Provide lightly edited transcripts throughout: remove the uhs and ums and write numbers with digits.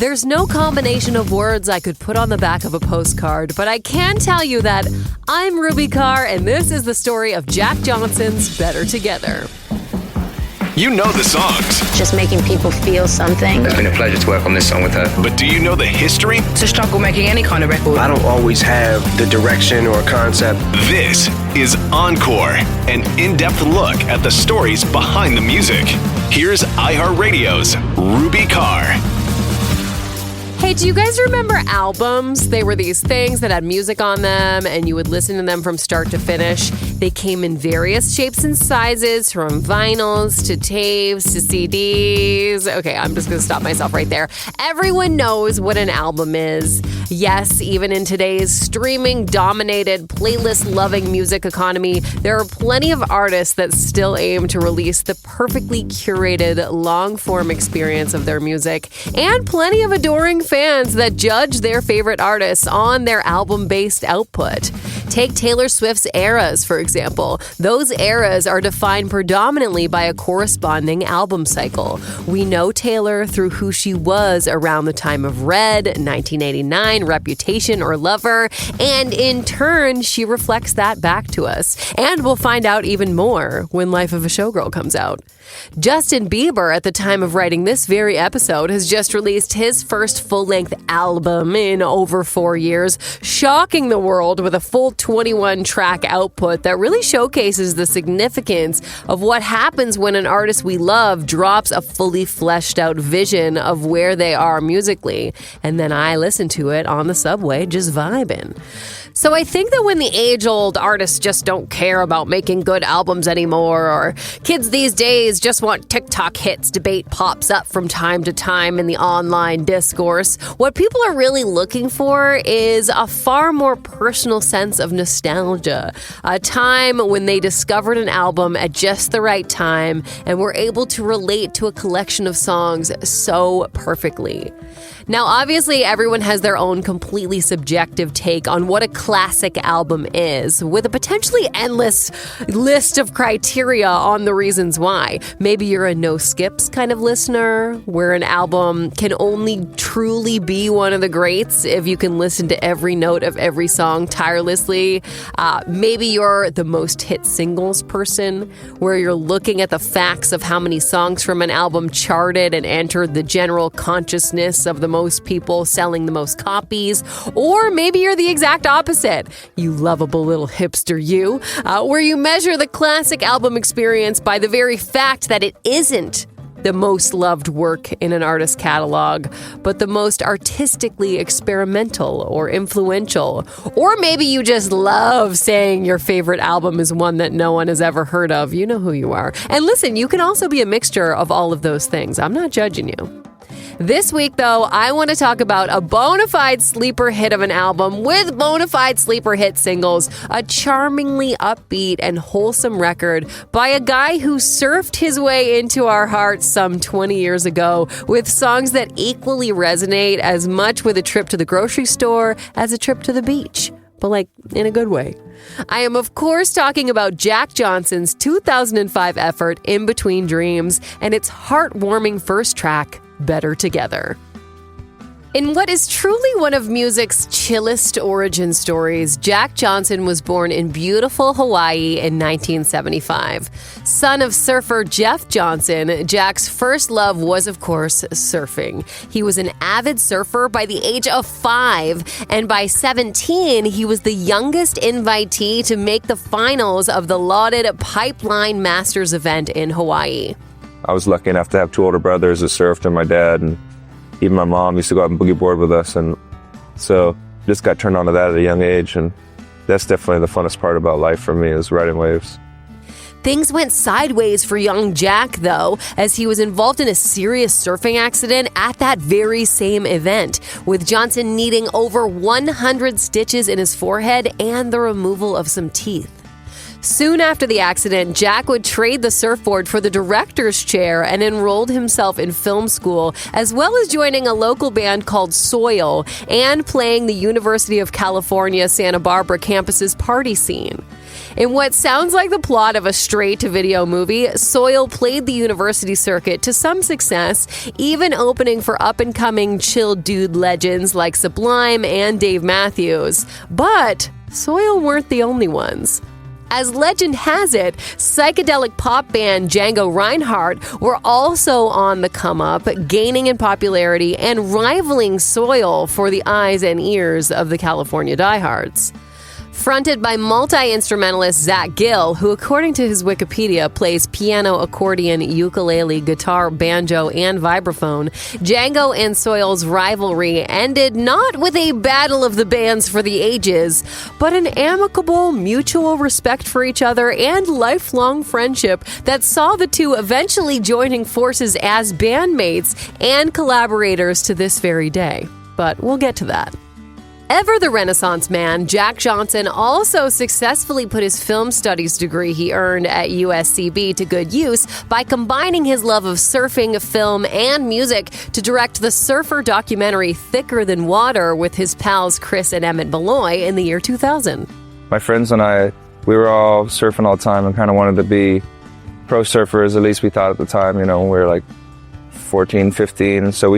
There's no combination of words I could put on the back of a postcard, but I can tell you that I'm Ruby Carr, and this is the story of Jack Johnson's Better Together. You know the songs. Just making people feel something. It's been a pleasure to work on this song with her. But do you know the history? It's a struggle making any kind of record. I don't always have the direction or concept. This is Encore, an in-depth look at the stories behind the music. Here's iHeartRadio's Ruby Carr. Hey, do you guys remember albums? They were these things that had music on them, and you would listen to them from start to finish. They came in various shapes and sizes, from vinyls to tapes to CDs. Okay, I'm just going to stop myself right there. Everyone knows what an album is. Yes, even in today's streaming-dominated, playlist-loving music economy, there are plenty of artists that still aim to release the perfectly curated, long-form experience of their music, and plenty of adoring fans that judge their favorite artists on their album-based output. Take Taylor Swift's eras, for example. Those eras are defined predominantly by a corresponding album cycle. We know Taylor through who she was around the time of Red, 1989, Reputation, or Lover, and in turn, she reflects that back to us. And we'll find out even more when Life of a Showgirl comes out. Justin Bieber, at the time of writing this very episode, has just released his first full-length album in over 4 years, shocking the world with a full 21-track output that really showcases the significance of what happens when an artist we love drops a fully fleshed-out vision of where they are musically, and then I listen to it on the subway just vibing. So I think that when the age-old artists just don't care about making good albums anymore, or kids these days just want TikTok hits debate pops up from time to time in the online discourse, what people are really looking for is a far more personal sense of nostalgia. A time when they discovered an album at just the right time and were able to relate to a collection of songs so perfectly. Now, obviously, everyone has their own completely subjective take on what a classic album is, with a potentially endless list of criteria on the reasons why. Maybe you're a no-skips kind of listener, where an album can only truly be one of the greats if you can listen to every note of every song tirelessly. Maybe you're the most hit singles person, where you're looking at the facts of how many songs from an album charted and entered the general consciousness of the most people selling the most copies. Or maybe you're the exact opposite. You lovable little hipster you, where you measure the classic album experience by the very fact that it isn't the most loved work in an artist's catalog, but the most artistically experimental or influential. Or maybe you just love saying your favorite album is one that no one has ever heard of. You know who you are. And listen, you can also be a mixture of all of those things. I'm not judging you. This week, though, I want to talk about a bona fide sleeper hit of an album with bona fide sleeper hit singles, a charmingly upbeat and wholesome record by a guy who surfed his way into our hearts some 20 years ago with songs that equally resonate as much with a trip to the grocery store as a trip to the beach, but like in a good way. I am, of course, talking about Jack Johnson's 2005 effort, In Between Dreams, and its heartwarming first track, Better Together. In what is truly one of music's chillest origin stories, Jack Johnson was born in beautiful Hawaii in 1975. Son of surfer Jeff Johnson, Jack's first love was, of course, surfing. He was an avid surfer by the age of 5, and by 17, he was the youngest invitee to make the finals of the lauded Pipeline Masters event in Hawaii. I was lucky enough to have 2 older brothers that surfed, and my dad, and even my mom used to go out and boogie board with us, and so just got turned on to that at a young age, and that's definitely the funnest part about life for me is riding waves. Things went sideways for young Jack, though, as he was involved in a serious surfing accident at that very same event, with Johnson needing over 100 stitches in his forehead and the removal of some teeth. Soon after the accident, Jack would trade the surfboard for the director's chair and enrolled himself in film school, as well as joining a local band called Soil and playing the University of California, Santa Barbara campus's party scene. In what sounds like the plot of a straight-to-video movie, Soil played the university circuit to some success, even opening for up-and-coming chill dude legends like Sublime and Dave Matthews. But Soil weren't the only ones. As legend has it, psychedelic pop band Django Reinhardt were also on the come-up, gaining in popularity and rivaling Soil for the eyes and ears of the California diehards. Fronted by multi-instrumentalist Zach Gill, who according to his Wikipedia plays piano, accordion, ukulele, guitar, banjo, and vibraphone, Django and Soil's rivalry ended not with a battle of the bands for the ages, but an amicable, mutual respect for each other and lifelong friendship that saw the two eventually joining forces as bandmates and collaborators to this very day. But we'll get to that. Ever the Renaissance man, Jack Johnson also successfully put his film studies degree he earned at USCB to good use by combining his love of surfing, film, and music to direct the surfer documentary Thicker Than Water with his pals Chris and Emmett Malloy in the year 2000. My friends and I, we were all surfing all the time and kind of wanted to be pro surfers, at least we thought at the time, you know, when we were like 14, 15. So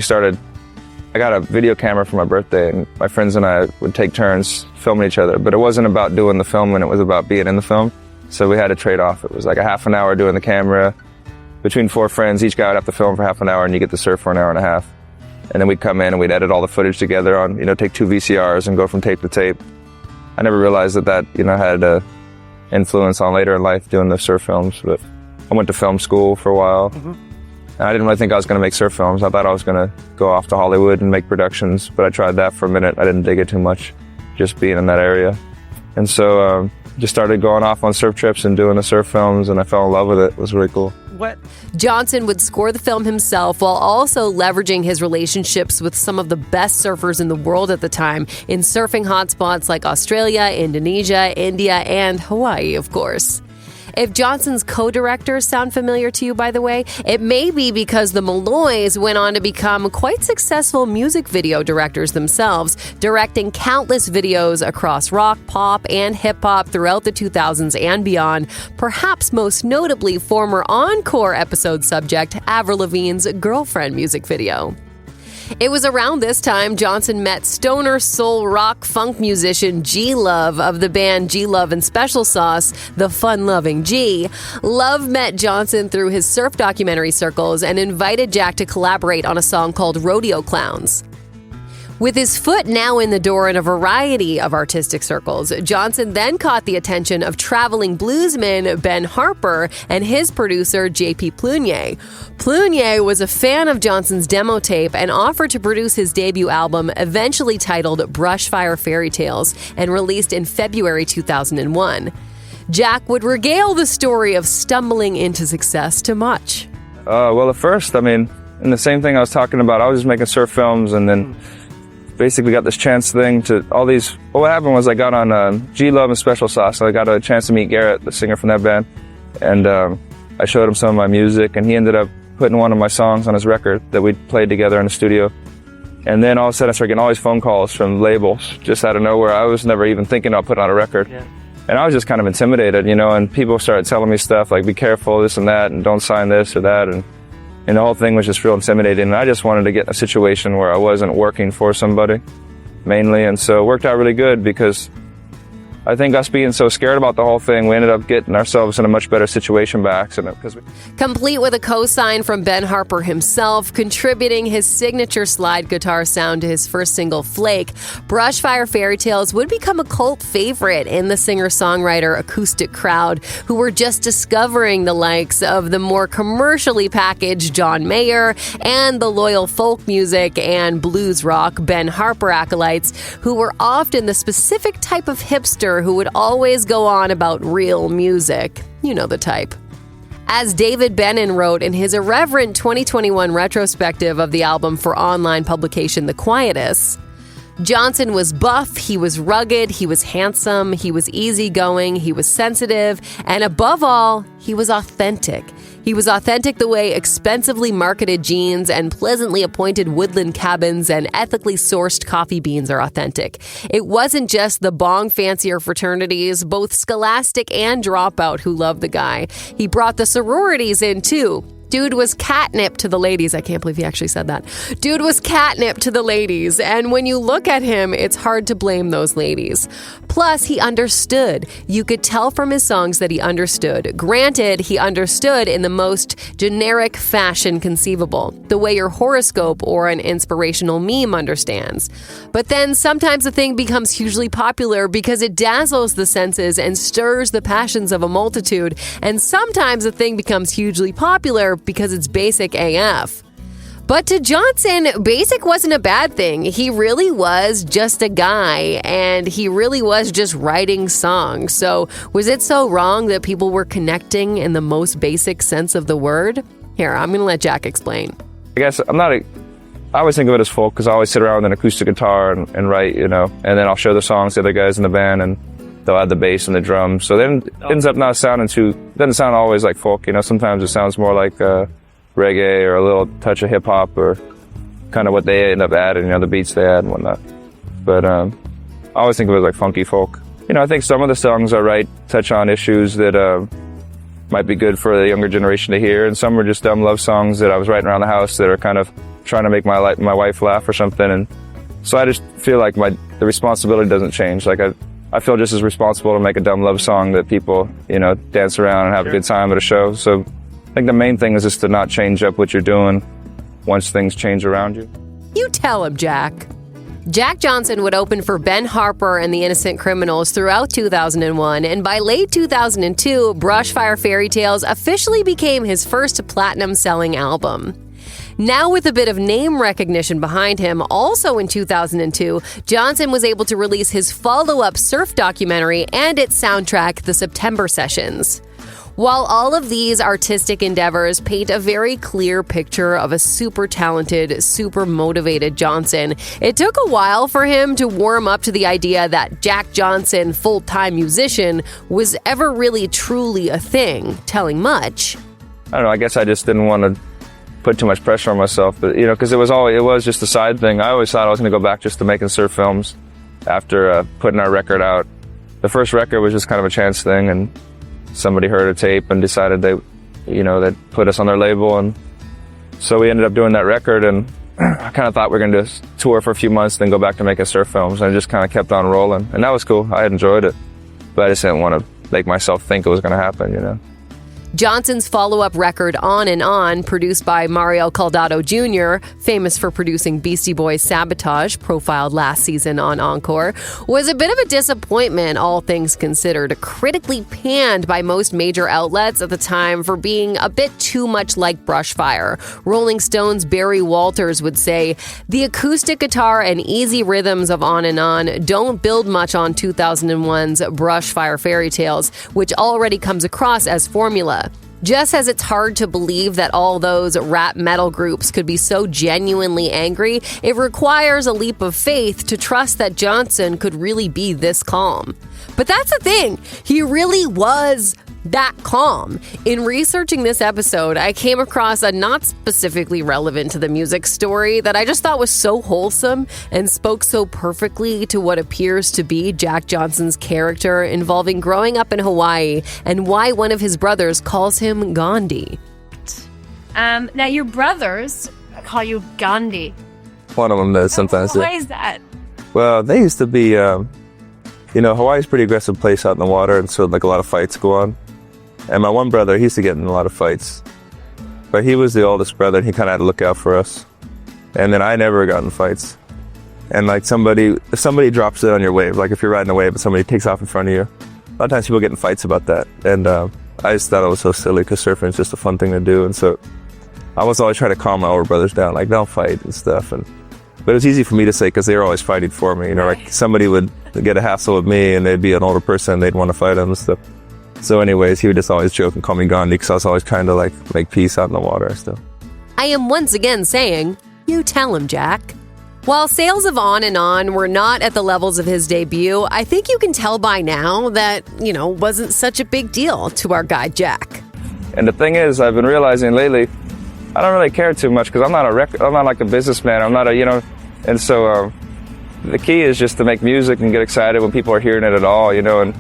I got a video camera for my birthday, and my friends and I would take turns filming each other. But it wasn't about doing the filming, it was about being in the film. So we had to trade off. It was like a half an hour doing the camera. Between 4 friends, each guy would have to film for half an hour, and you get to surf for an hour and a half. And then we'd come in and we'd edit all the footage together on, you know, take 2 VCRs and go from tape to tape. I never realized that, you know, had a influence on later in life doing the surf films. But I went to film school for a while. And I didn't really think I was going to make surf films. I thought I was going to go off to Hollywood and make productions, but I tried that for a minute. I didn't dig it too much, just being in that area. And so just started going off on surf trips and doing the surf films, and I fell in love with it. It was really cool. Johnson would score the film himself while also leveraging his relationships with some of the best surfers in the world at the time in surfing hotspots like Australia, Indonesia, India, and Hawaii, of course. If Johnson's co-directors sound familiar to you, by the way, it may be because the Malloys went on to become quite successful music video directors themselves, directing countless videos across rock, pop, and hip-hop throughout the 2000s and beyond, perhaps most notably former Encore episode subject Avril Lavigne's Girlfriend music video. It was around this time Johnson met stoner soul rock funk musician G Love of the band G Love and Special Sauce, the fun-loving G. Love met Johnson through his surf documentary circles and invited Jack to collaborate on a song called Rodeo Clowns. With his foot now in the door in a variety of artistic circles, Johnson then caught the attention of traveling bluesman Ben Harper and his producer J.P. Plunier. Plunier was a fan of Johnson's demo tape and offered to produce his debut album, eventually titled Brushfire Tales, and released in February 2001. Jack would regale the story of stumbling into success to much. Well, at first, I mean, and the same thing I was talking about, I was just making surf films, and then basically got this chance thing to all these. Well, what happened was I got on G Love and Special Sauce, so I got a chance to meet Garrett, the singer from that band, and I showed him some of my music, and he ended up putting one of my songs on his record that we played together in the studio. And then all of a sudden I started getting all these phone calls from labels just out of nowhere. I was never even thinking I'll put on a record. Yeah. And I was just kind of intimidated, you know, and people started telling me stuff like, be careful, this and that, and don't sign this or that, and the whole thing was just real intimidating. And I just wanted to get in a situation where I wasn't working for somebody, mainly. And so it worked out really good because I think us being so scared about the whole thing, we ended up getting ourselves in a much better situation by accident. Complete with a co-sign from Ben Harper himself, contributing his signature slide guitar sound to his first single, Flake, Brushfire Fairy Tales would become a cult favorite in the singer-songwriter acoustic crowd, who were just discovering the likes of the more commercially packaged John Mayer and the loyal folk music and blues rock Ben Harper acolytes, who were often the specific type of hipster who would always go on about real music. You know the type. As David Bennon wrote in his irreverent 2021 retrospective of the album for online publication The Quietus, Johnson was buff, he was rugged, he was handsome, he was easygoing, he was sensitive, and above all, he was authentic. He was authentic the way expensively marketed jeans and pleasantly appointed woodland cabins and ethically sourced coffee beans are authentic. It wasn't just the bong fancier fraternities, both Scholastic and Dropout, who loved the guy. He brought the sororities in too. Dude was catnip to the ladies. I can't believe he actually said that. Dude was catnip to the ladies. And when you look at him, it's hard to blame those ladies. Plus, he understood. You could tell from his songs that he understood. Granted, he understood in the most generic fashion conceivable, the way your horoscope or an inspirational meme understands. But then sometimes a thing becomes hugely popular because it dazzles the senses and stirs the passions of a multitude. And sometimes a thing becomes hugely popular because it's basic AF. But to Johnson, basic wasn't a bad thing. He really was just a guy, and he really was just writing songs. So was it so wrong that people were connecting in the most basic sense of the word? Here, I'm going to let Jack explain. I guess I always think of it as folk because I always sit around with an acoustic guitar and write, and then I'll show the songs to the other guys in the band, and they'll add the bass and the drums. So then it ends up not sounding doesn't sound always like folk, sometimes it sounds more like reggae or a little touch of hip hop or kind of what they end up adding, the beats they add and whatnot. But I always think of it as like funky folk. I think some of the songs I write touch on issues that might be good for the younger generation to hear, and some are just dumb love songs that I was writing around the house that are kind of trying to make my wife laugh or something. And so I just feel like the responsibility doesn't change. Like I feel just as responsible to make a dumb love song that people, dance around and have a good time at a show. So I think the main thing is just to not change up what you're doing once things change around you. You tell him, Jack. Jack Johnson would open for Ben Harper and the Innocent Criminals throughout 2001, and by late 2002, Brushfire Tales officially became his first platinum-selling album. Now with a bit of name recognition behind him, also in 2002, Johnson was able to release his follow-up surf documentary and its soundtrack, The September Sessions. While all of these artistic endeavors paint a very clear picture of a super talented, super motivated Johnson, it took a while for him to warm up to the idea that Jack Johnson, full-time musician, was ever really truly a thing, telling much. I don't know, I guess I just didn't want to put too much pressure on myself, but because it was just a side thing. I always thought I was going to go back just to making surf films after putting our record out. The first record was just kind of a chance thing, and somebody heard a tape and decided they'd put us on their label, and so we ended up doing that record. And I kind of thought we were going to tour for a few months, then go back to making surf films, and I just kind of kept on rolling, and that was cool. I had enjoyed it, but I just didn't want to make myself think it was going to happen. Johnson's follow-up record, On and On, produced by Mario Caldado Jr., famous for producing Beastie Boys' Sabotage, profiled last season on Encore, was a bit of a disappointment, all things considered, critically panned by most major outlets at the time for being a bit too much like Brushfire. Rolling Stone's Barry Walters would say, "The acoustic guitar and easy rhythms of On and On don't build much on 2001's Brushfire Fairy Tales, which already comes across as formula. Just as it's hard to believe that all those rap metal groups could be so genuinely angry, it requires a leap of faith to trust that Johnson could really be this calm." But that's the thing. He really was that calm. In researching this episode, I came across a not specifically relevant to the music story that I just thought was so wholesome and spoke so perfectly to what appears to be Jack Johnson's character, involving growing up in Hawaii and why one of his brothers calls him Gandhi. Now your brothers call you Gandhi. One of them does sometimes. Why is that? Well, they used to be, Hawaii's a pretty aggressive place out in the water, and so like a lot of fights go on. And my one brother, he used to get in a lot of fights. But he was the oldest brother, and he kind of had to look out for us. And then I never got in fights. And like if somebody drops it on your wave, like if you're riding a wave and somebody takes off in front of you, a lot of times people get in fights about that. And I just thought it was so silly because surfing is just a fun thing to do. And so I was always trying to calm my older brothers down, like don't fight and stuff. But it was easy for me to say because they were always fighting for me. Like somebody would get a hassle with me and they'd be an older person, they'd want to fight them and stuff. So anyways, he would just always joke and call me Gandhi because I was always trying to like make peace out in the water and stuff. I am once again saying, you tell him, Jack. While sales of On and On were not at the levels of his debut, I think you can tell by now that, wasn't such a big deal to our guy Jack. And the thing is, I've been realizing lately, I don't really care too much because I'm not like a businessman. I'm not and so the key is just to make music and get excited when people are hearing it at all, and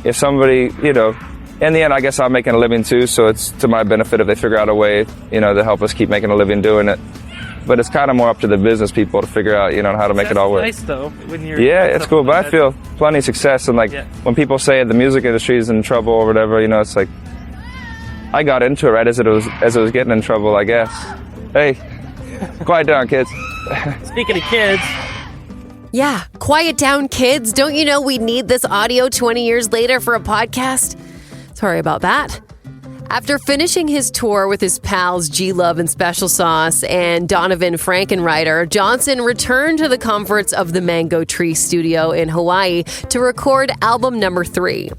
if somebody, in the end, I guess I'm making a living too, so it's to my benefit if they figure out a way, to help us keep making a living doing it. But it's kind of more up to the business people to figure out, how to make it all work. That's nice though. When you're it's cool, but I feel plenty of success, and when people say the music industry is in trouble or whatever, it's like, I got into it right as it was getting in trouble, I guess. Hey, quiet down, kids. Speaking of kids. Yeah, quiet down, kids. Don't you know we need this audio 20 years later for a podcast? Sorry about that. After finishing his tour with his pals G-Love and Special Sauce and Donovan Frankenreiter, Johnson returned to the comforts of the Mango Tree Studio in Hawaii to record album number 3.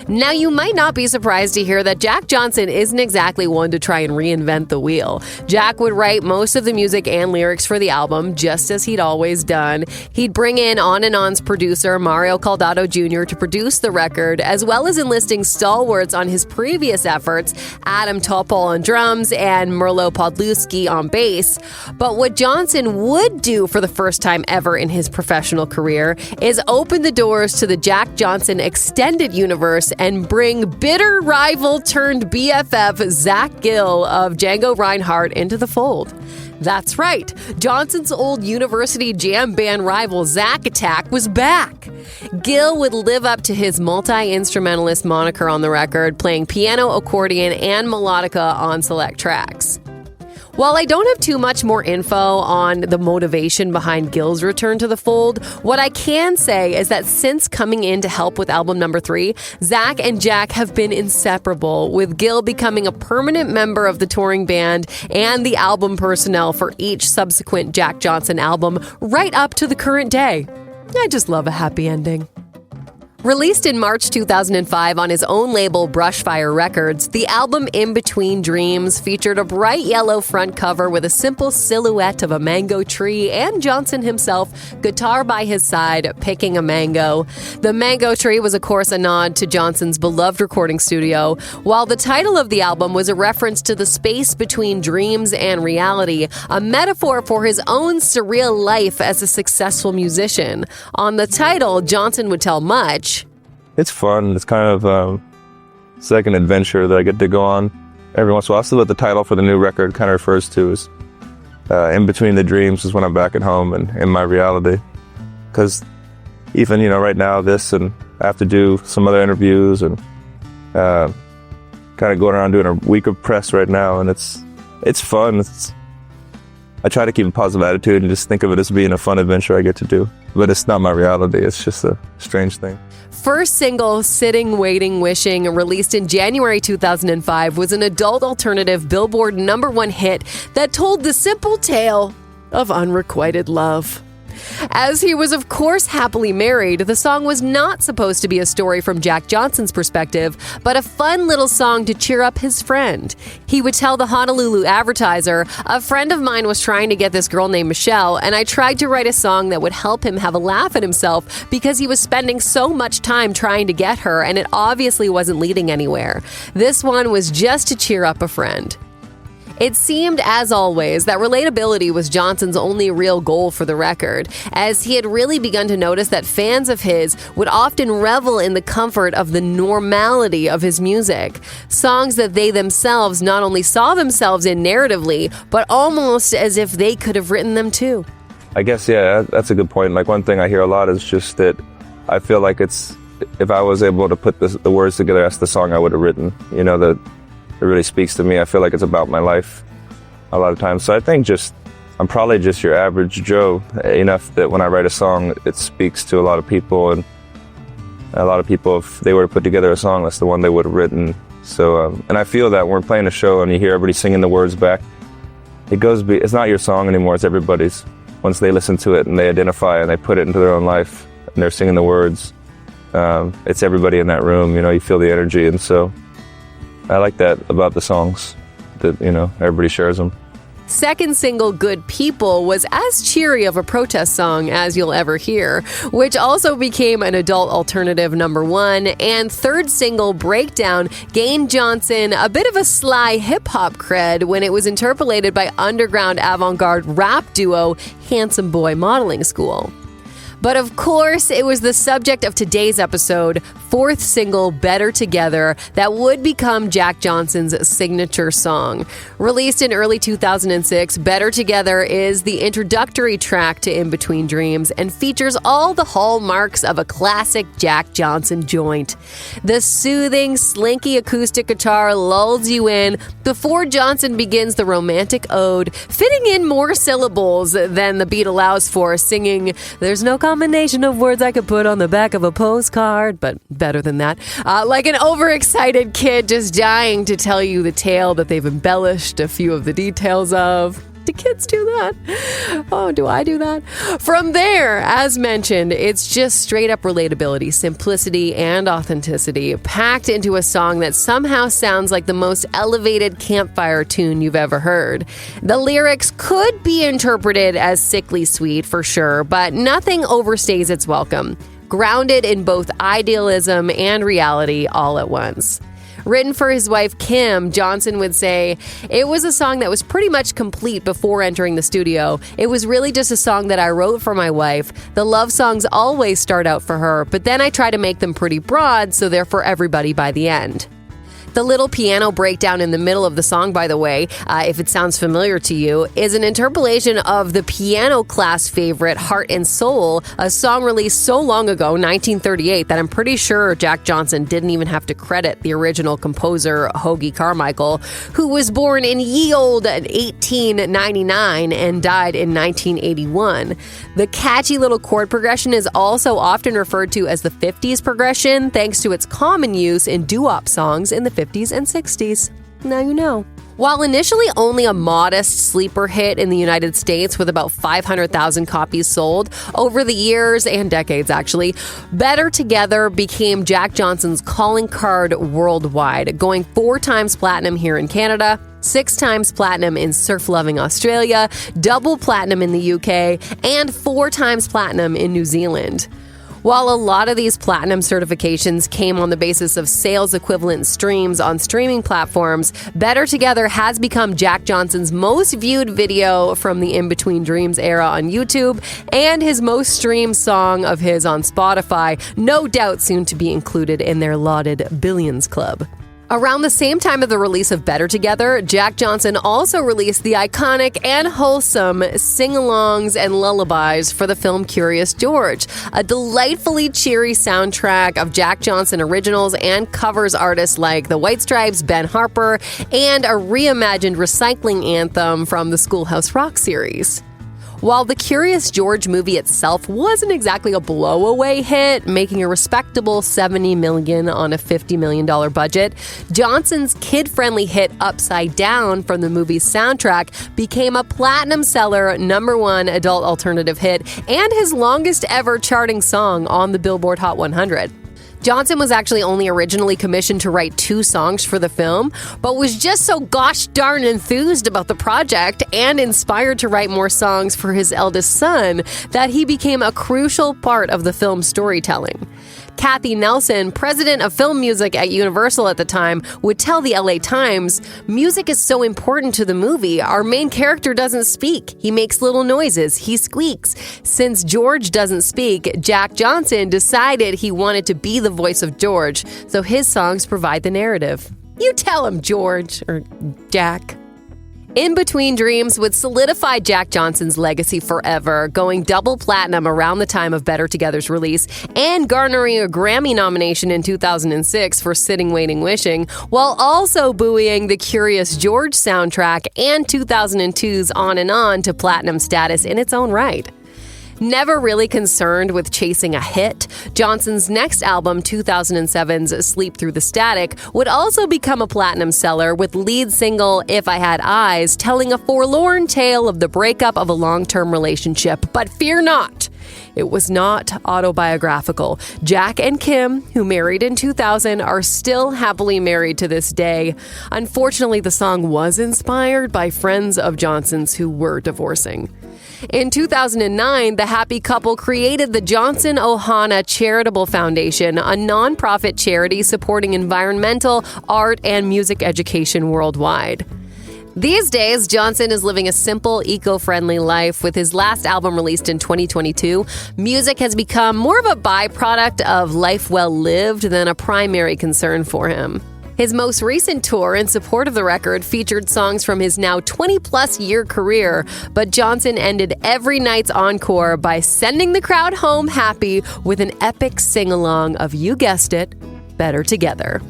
Now, you might not be surprised to hear that Jack Johnson isn't exactly one to try and reinvent the wheel. Jack would write most of the music and lyrics for the album, just as he'd always done. He'd bring in On and On's producer, Mario Caldato Jr., to produce the record, as well as enlisting stalwarts on his previous efforts, Adam Topol on drums and Merlo Podluski on bass. But what Johnson would do for the first time ever in his professional career is open the doors to the Jack Johnson extended universe and bring bitter rival turned BFF Zach Gill of Django Reinhardt into the fold. That's right, Johnson's old university jam band rival Zack Attack was back. Gill would live up to his multi-instrumentalist moniker on the record, playing piano, accordion, and melodica on select tracks. While I don't have too much more info on the motivation behind Gill's return to the fold, what I can say is that since coming in to help with album number 3, Zach and Jack have been inseparable, with Gill becoming a permanent member of the touring band and the album personnel for each subsequent Jack Johnson album right up to the current day. I just love a happy ending. Released in March 2005 on his own label Brushfire Records, the album In Between Dreams featured a bright yellow front cover with a simple silhouette of a mango tree and Johnson himself, guitar by his side, picking a mango. The mango tree was, of course, a nod to Johnson's beloved recording studio, while the title of the album was a reference to the space between dreams and reality, a metaphor for his own surreal life as a successful musician. On the title, Johnson would tell much. It's fun. It's kind of it's like an adventure that I get to go on every once in a while. Also, what the title for the new record kind of refers to is In Between the Dreams is when I'm back at home and in my reality. Because even, right now, and I have to do some other interviews and kind of going around doing a week of press right now, and it's fun. I try to keep a positive attitude and just think of it as being a fun adventure I get to do. But it's not my reality. It's just a strange thing. First single, Sitting, Waiting, Wishing, released in January 2005, was an adult alternative Billboard #1 hit that told the simple tale of unrequited love. As he was, of course, happily married, the song was not supposed to be a story from Jack Johnson's perspective, but a fun little song to cheer up his friend. He would tell the Honolulu Advertiser, "A friend of mine was trying to get this girl named Michelle, and I tried to write a song that would help him have a laugh at himself because he was spending so much time trying to get her, and it obviously wasn't leading anywhere. This one was just to cheer up a friend." It seemed, as always, that relatability was Johnson's only real goal for the record, as he had really begun to notice that fans of his would often revel in the comfort of the normality of his music. Songs that they themselves not only saw themselves in narratively, but almost as if they could have written them too. I guess, yeah, that's a good point. Like, one thing I hear a lot is just that I feel like if I was able to put the words together, that's the song I would have written, that it really speaks to me. I feel like it's about my life a lot of times. So I think I'm probably just your average Joe, enough that when I write a song, it speaks to a lot of people. And a lot of people, if they were to put together a song, that's the one they would have written. So, and I feel that when we're playing a show and you hear everybody singing the words back, it's not your song anymore, it's everybody's. Once they listen to it and they identify and they put it into their own life and they're singing the words, it's everybody in that room, you feel the energy. And so I like that about the songs, that, everybody shares them. second single, Good People, was as cheery of a protest song as you'll ever hear, which also became an adult alternative number 1, and third single, Breakdown, gained Johnson a bit of a sly hip-hop cred when it was interpolated by underground avant-garde rap duo Handsome Boy Modeling School. But of course, it was the subject of today's episode, fourth single, Better Together, that would become Jack Johnson's signature song. Released in early 2006, Better Together is the introductory track to In Between Dreams and features all the hallmarks of a classic Jack Johnson joint. The soothing, slinky acoustic guitar lulls you in before Johnson begins the romantic ode, fitting in more syllables than the beat allows for, singing, "There's no combination of words I could put on the back of a postcard," but better than that. Like an overexcited kid just dying to tell you the tale that they've embellished a few of the details of. Do kids do that? Oh, do I do that? From there, as mentioned, it's just straight up relatability, simplicity, and authenticity packed into a song that somehow sounds like the most elevated campfire tune you've ever heard. The lyrics could be interpreted as sickly sweet for sure, but nothing overstays its welcome. Grounded in both idealism and reality all at once. Written for his wife, Kim, Johnson would say, "It was a song that was pretty much complete before entering the studio. It was really just a song that I wrote for my wife. The love songs always start out for her, but then I try to make them pretty broad, so they're for everybody by the end." The little piano breakdown in the middle of the song, by the way, if it sounds familiar to you, is an interpolation of the piano class favorite Heart and Soul, a song released so long ago, 1938, that I'm pretty sure Jack Johnson didn't even have to credit the original composer, Hoagie Carmichael, who was born in ye olde 1899 and died in 1981. The catchy little chord progression is also often referred to as the 50s progression, thanks to its common use in doo-wop songs in the 50s and 60s. Now you know. While initially only a modest sleeper hit in the United States with about 500,000 copies sold, over the years and decades actually, Better Together became Jack Johnson's calling card worldwide, going 4 times platinum here in Canada, 6 times platinum in surf-loving Australia, double platinum in the UK, and 4 times platinum in New Zealand. While a lot of these platinum certifications came on the basis of sales equivalent streams on streaming platforms, Better Together has become Jack Johnson's most viewed video from the In Between Dreams era on YouTube and his most streamed song of his on Spotify, no doubt soon to be included in their lauded Billions Club. Around the same time of the release of Better Together, Jack Johnson also released the iconic and wholesome sing-alongs and lullabies for the film Curious George, a delightfully cheery soundtrack of Jack Johnson originals and covers artists like the White Stripes, Ben Harper, and a reimagined recycling anthem from the Schoolhouse Rock series. While the Curious George movie itself wasn't exactly a blowaway hit, making a respectable $70 million on a $50 million budget, Johnson's kid-friendly hit Upside Down from the movie's soundtrack became a platinum seller, #1 adult alternative hit, and his longest ever charting song on the Billboard Hot 100. Johnson was actually only originally commissioned to write 2 songs for the film, but was just so gosh darn enthused about the project and inspired to write more songs for his eldest son that he became a crucial part of the film's storytelling. Kathy Nelson, president of film music at Universal at the time, would tell the LA Times, "Music is so important to the movie. Our main character doesn't speak. He makes little noises. He squeaks. Since George doesn't speak, Jack Johnson decided he wanted to be the voice of George, so his songs provide the narrative." You tell him, George, or Jack. In Between Dreams would solidify Jack Johnson's legacy forever, going double platinum around the time of Better Together's release and garnering a Grammy nomination in 2006 for Sitting, Waiting, Wishing, while also buoying the Curious George soundtrack and 2002's On and On to platinum status in its own right. Never really concerned with chasing a hit, Johnson's next album, 2007's Sleep Through the Static, would also become a platinum seller with lead single If I Had Eyes telling a forlorn tale of the breakup of a long-term relationship. But fear not! It was not autobiographical. Jack and Kim, who married in 2000, are still happily married to this day. Unfortunately, the song was inspired by friends of Johnson's who were divorcing. In 2009, the happy couple created the Johnson Ohana Charitable Foundation, a nonprofit charity supporting environmental, art, and music education worldwide. These days, Johnson is living a simple, eco-friendly life. With his last album released in 2022, music has become more of a byproduct of life well lived than a primary concern for him. His most recent tour in support of the record featured songs from his now 20-plus year career, but Johnson ended every night's encore by sending the crowd home happy with an epic sing-along of, you guessed it, Better Together.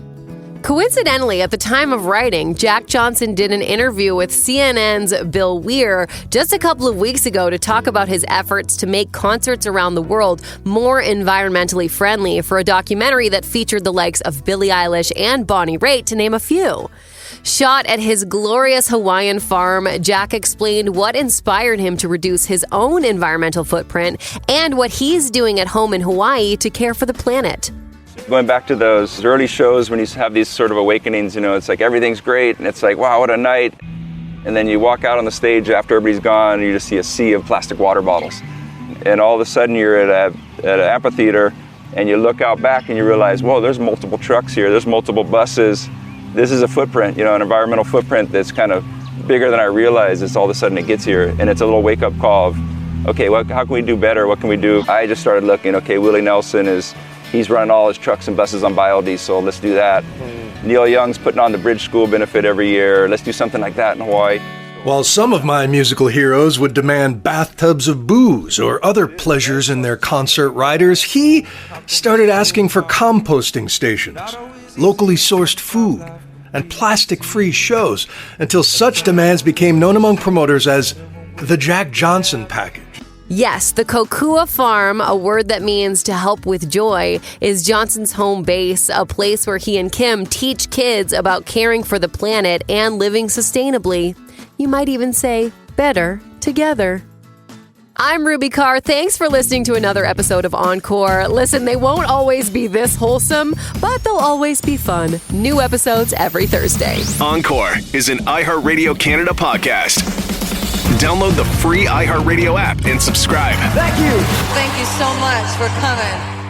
Coincidentally, at the time of writing, Jack Johnson did an interview with CNN's Bill Weir just a couple of weeks ago to talk about his efforts to make concerts around the world more environmentally friendly for a documentary that featured the likes of Billie Eilish and Bonnie Raitt, to name a few. Shot at his glorious Hawaiian farm, Jack explained what inspired him to reduce his own environmental footprint and what he's doing at home in Hawaii to care for the planet. Going back to those early shows when you have these sort of awakenings, it's like everything's great and it's like, wow, what a night. And then you walk out on the stage after everybody's gone and you just see a sea of plastic water bottles. And all of a sudden you're at an amphitheater and you look out back and you realize, whoa, there's multiple trucks here, there's multiple buses. This is a footprint, an environmental footprint that's kind of bigger than I realized. It's all of a sudden it gets here and it's a little wake-up call of, okay, how can we do better? What can we do? I just started looking, okay, Willie Nelson he's running all his trucks and buses on biodiesel. Let's do that. Neil Young's putting on the Bridge School benefit every year. Let's do something like that in Hawaii. While some of my musical heroes would demand bathtubs of booze or other pleasures in their concert riders, he started asking for composting stations, locally sourced food, and plastic-free shows, until such demands became known among promoters as the Jack Johnson package. Yes, the Kokua Farm, a word that means to help with joy, is Johnson's home base, a place where he and Kim teach kids about caring for the planet and living sustainably. You might even say, better together. I'm Ruby Carr. Thanks for listening to another episode of Encore. Listen, they won't always be this wholesome, but they'll always be fun. New episodes every Thursday. Encore is an iHeartRadio Canada podcast. Download the free iHeartRadio app and subscribe. Thank you. Thank you so much for coming.